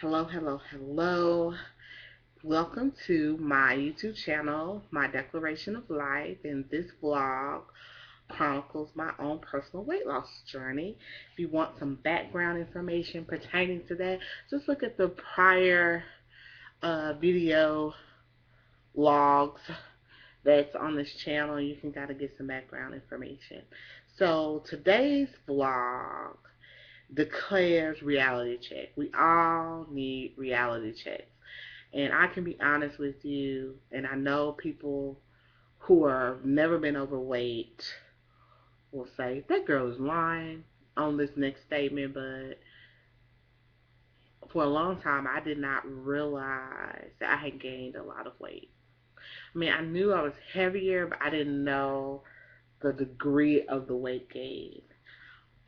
Hello, hello, hello. Welcome to my YouTube channel, My Declaration of Life, and this vlog chronicles my own personal weight loss journey. If you want some background information pertaining to that, just look at the prior video logs that's on this channel. You can kind of get some background information. So today's vlog declares reality check. We all need reality checks. And I can be honest with you, and I know people who have never been overweight will say, that girl is lying on this next statement, but for a long time, I did not realize that I had gained a lot of weight. I mean, I knew I was heavier, but I didn't know the degree of the weight gain.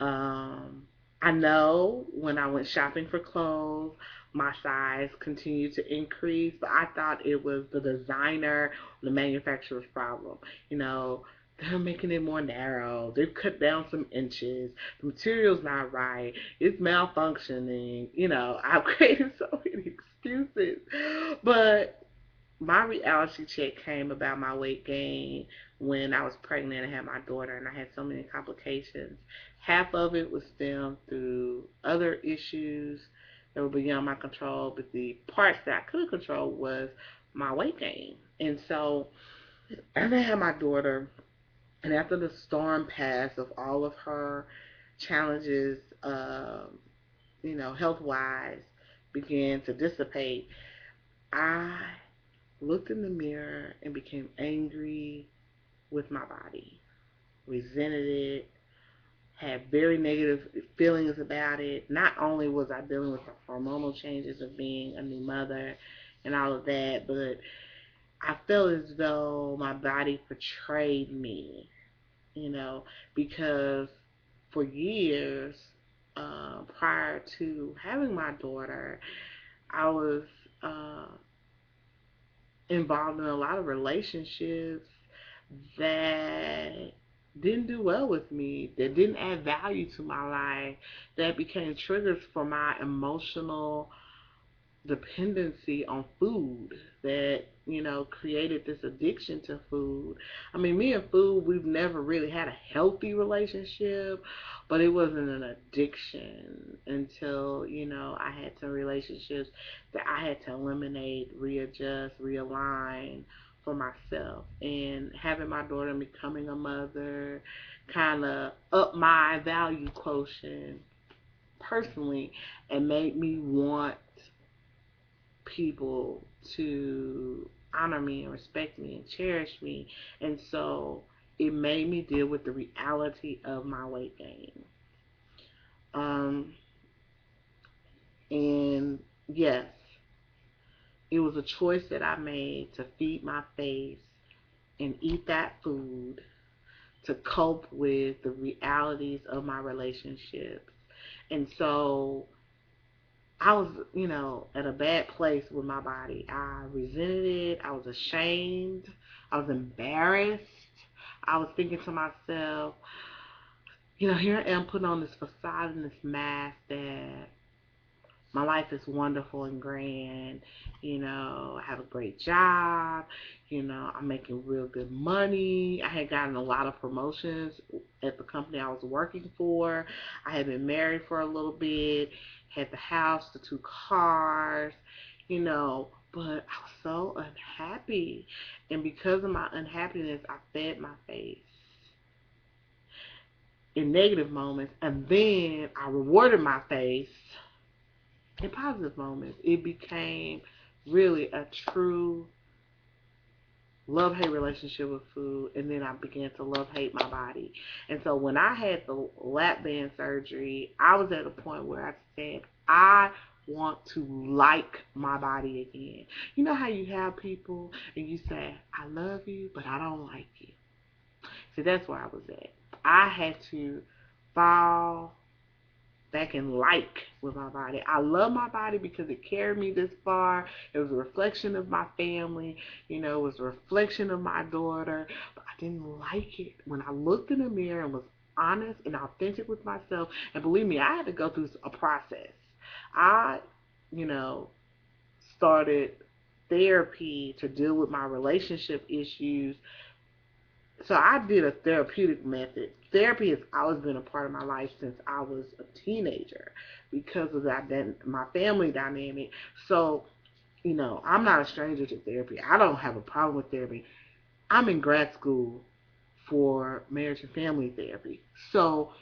Um, I know when I went shopping for clothes, my size continued to increase, but I thought it was the designer, the manufacturer's problem. You know, they're making it more narrow. They've cut down some inches. The material's not right. It's malfunctioning. I've created so many excuses. But my reality check came about my weight gain when I was pregnant and had my daughter, and I had so many complications. Half of it was stemmed through other issues that were beyond my control, but the parts that I could control was my weight gain. And so, after I had my daughter, and after the storm passed of all of her challenges, health wise, began to dissipate, I looked in the mirror and became angry with my body, resented it, had very negative feelings about it. Not only was I dealing with the hormonal changes of being a new mother and all of that, but I felt as though my body betrayed me, because for years prior to having my daughter, I was uh, involved in a lot of relationships that didn't do well with me, that didn't add value to my life, that became triggers for my emotional dependency on food, that created this addiction to food. I mean, me and food, we've never really had a healthy relationship, but it wasn't an addiction until I had some relationships that I had to eliminate, readjust, realign for myself. And having my daughter and becoming a mother kind of up my value quotient personally and made me want people to honor me and respect me and cherish me. And so it made me deal with the reality of my weight gain. Um, and yes, it was a choice that I made to feed my face and eat that food to cope with the realities of my relationships. And so I was, at a bad place with my body. I resented it. I was ashamed. I was embarrassed. I was thinking to myself, here I am putting on this facade and this mask that my life is wonderful and grand. I have a great job. I'm making real good money. I had gotten a lot of promotions at the company I was working for. I had been married for a little bit, had the house, the 2 cars, but I was so unhappy. And because of my unhappiness, I fed my face in negative moments, and then I rewarded my face in positive moments. It became really a true love-hate relationship with food, and then I began to love-hate my body. And so when I had the lap band surgery, I was at a point where I said, I want to like my body again. You know how you have people and you say, I love you, but I don't like you. See, that's where I was at. I had to fall back in like with my body. I love my body because it carried me this far. It was a reflection of my family. It was a reflection of my daughter. But I didn't like it. When I looked in the mirror and was honest and authentic with myself, and believe me, I had to go through a process. I you know, started therapy to deal with my relationship issues. So I did a therapeutic method. Therapy has always been a part of my life since I was a teenager because of my family dynamic. So, I'm not a stranger to therapy. I don't have a problem with therapy. I'm in grad school for marriage and family therapy. So,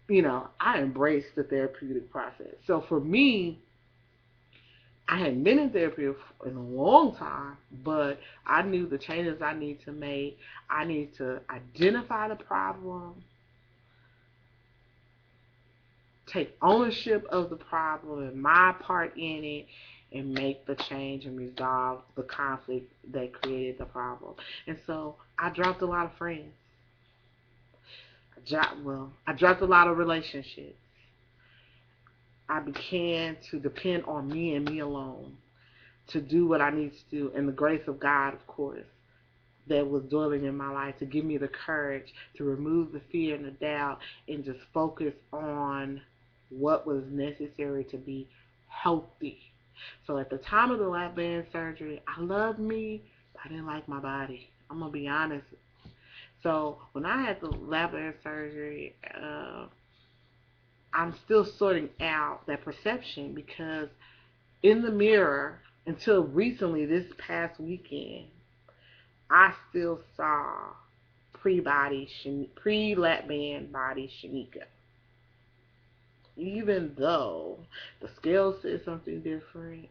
I embrace the therapeutic process. So for me, I hadn't been in therapy in a long time, but I knew the changes I need to make. I need to identify the problem, take ownership of the problem and my part in it, and make the change and resolve the conflict that created the problem. And so I dropped a lot of friends. I dropped a lot of relationships. I began to depend on me and me alone to do what I need to do, and the grace of God, of course, that was dwelling in my life to give me the courage to remove the fear and the doubt and just focus on what was necessary to be healthy. So at the time of the lap band surgery, I loved me, but I didn't like my body. I'm going to be honest. So when I had the lap band surgery, I'm still sorting out that perception because in the mirror, until recently, this past weekend, I still saw pre-lap band body Shanika. Even though the scale said something different,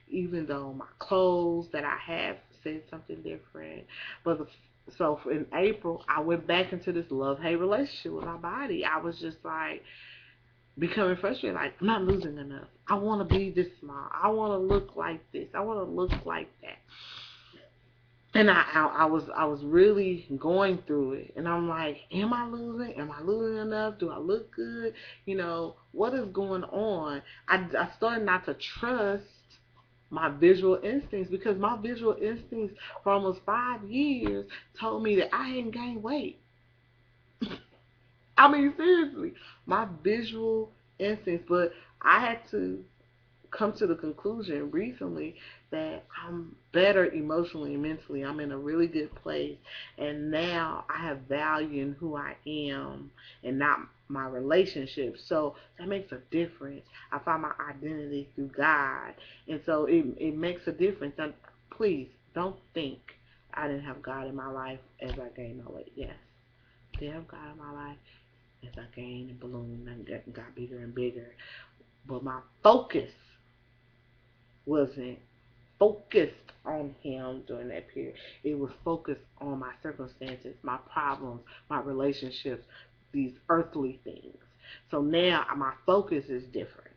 even though my clothes that I have said something different. So in April, I went back into this love-hate relationship with my body. I was just like becoming frustrated, like I'm not losing enough. I want to be this small. I want to look like this. I want to look like that. And I was really going through it, and I'm like, am I losing? Am I losing enough? Do I look good? What is going on? I started not to trust my visual instincts because my visual instincts for almost 5 years told me that I hadn't gained weight. I mean, seriously, my visual instincts. But I had to come to the conclusion recently that I'm better emotionally and mentally. I'm in a really good place. And now I have value in who I am and not my relationship. So that makes a difference. I find my identity through God. And so it makes a difference. And please don't think I didn't have God in my life as I gained my weight. Yes, I did have God in my life as I gained and ballooned and got bigger and bigger. But my focus wasn't focused on him during that period. It was focused on my circumstances, my problems, my relationships, these earthly things. So now my focus is different.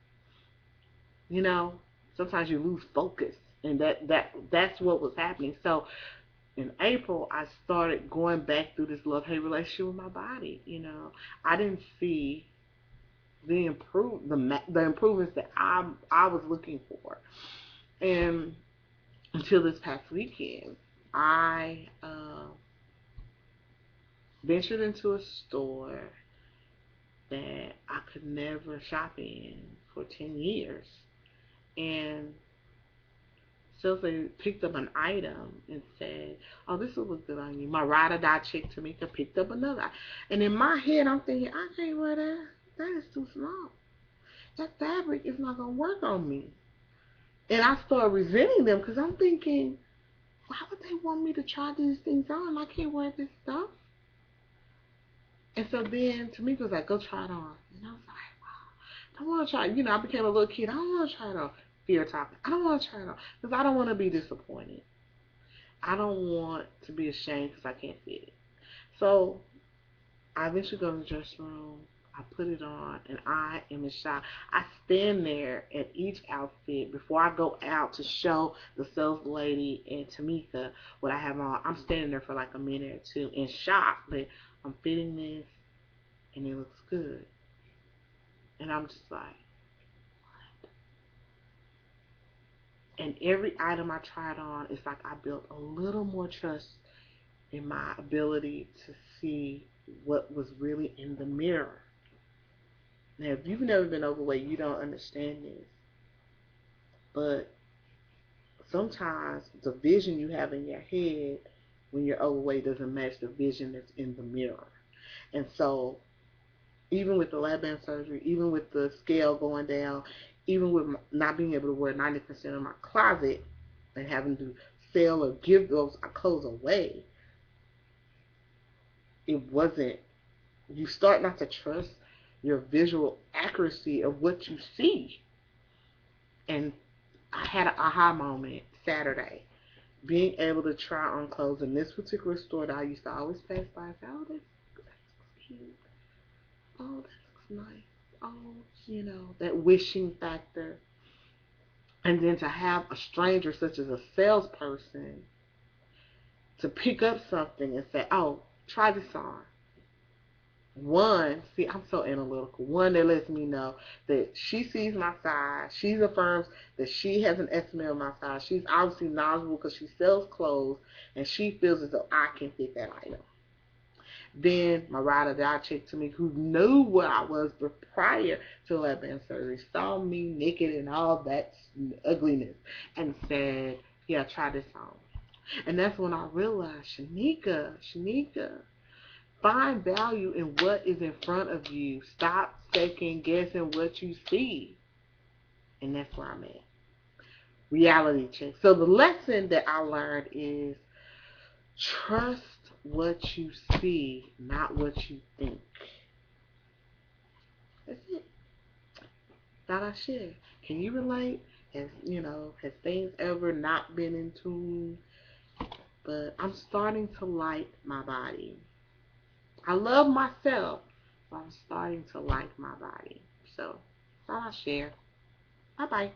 You know, sometimes you lose focus, and that's what was happening. So in April, I started going back through this love-hate relationship with my body. I didn't see the improvements that I was looking for, and until this past weekend, I ventured into a store that I could never shop in for 10 years. And Sylvia picked up an item and said, "Oh, this will look good on you." My ride or die chick Tamika picked up another. And in my head, I'm thinking, I can't wear that. That is too small. That fabric is not going to work on me. And I started resenting them because I'm thinking, why would they want me to try these things on? I can't wear this stuff. And so then Tamika was like, go try it on. And I was like, wow, I want to try it. I became a little kid. I don't want to try it on. Fear talking. I don't want to try it on because I don't want to be disappointed. I don't want to be ashamed because I can't fit it. So I eventually go in the dressing room. I put it on, and I am in shock. I stand there at each outfit before I go out to show the sales lady and Tamika what I have on. I'm standing there for like a minute or two in shock that I'm fitting this, and it looks good. And I'm just like, what? And every item I tried on, it's like I built a little more trust in my ability to see what was really in the mirror. Now, if you've never been overweight, you don't understand this. But sometimes the vision you have in your head when you're overweight doesn't match the vision that's in the mirror. And so even with the lab band surgery, even with the scale going down, even with not being able to wear 90% of my closet and having to sell or give those clothes away, it wasn't, you start not to trust your visual accuracy of what you see. And I had an aha moment Saturday, being able to try on clothes in this particular store that I used to always pass by and say, oh, that's cute. Oh, that looks nice. Oh, that wishing factor. And then to have a stranger such as a salesperson to pick up something and say, oh, try this on. One, see, I'm so analytical. One, that lets me know that she sees my size. She affirms that she has an estimate of my size. She's obviously knowledgeable because she sells clothes, and she feels as though I can fit that item. Then my ride or die chick to me, who knew what I was prior to lab band surgery, saw me naked and all that ugliness, and said, "Yeah, try this on." And that's when I realized, Shanika, find value in what is in front of you. Stop second guessing what you see. And that's where I'm at. Reality check. So the lesson that I learned is trust what you see, not what you think. That's it. Thought I share. Can you relate? Has things ever not been in tune? But I'm starting to like my body. I love myself, but I'm starting to like my body. So thought I share. Bye bye.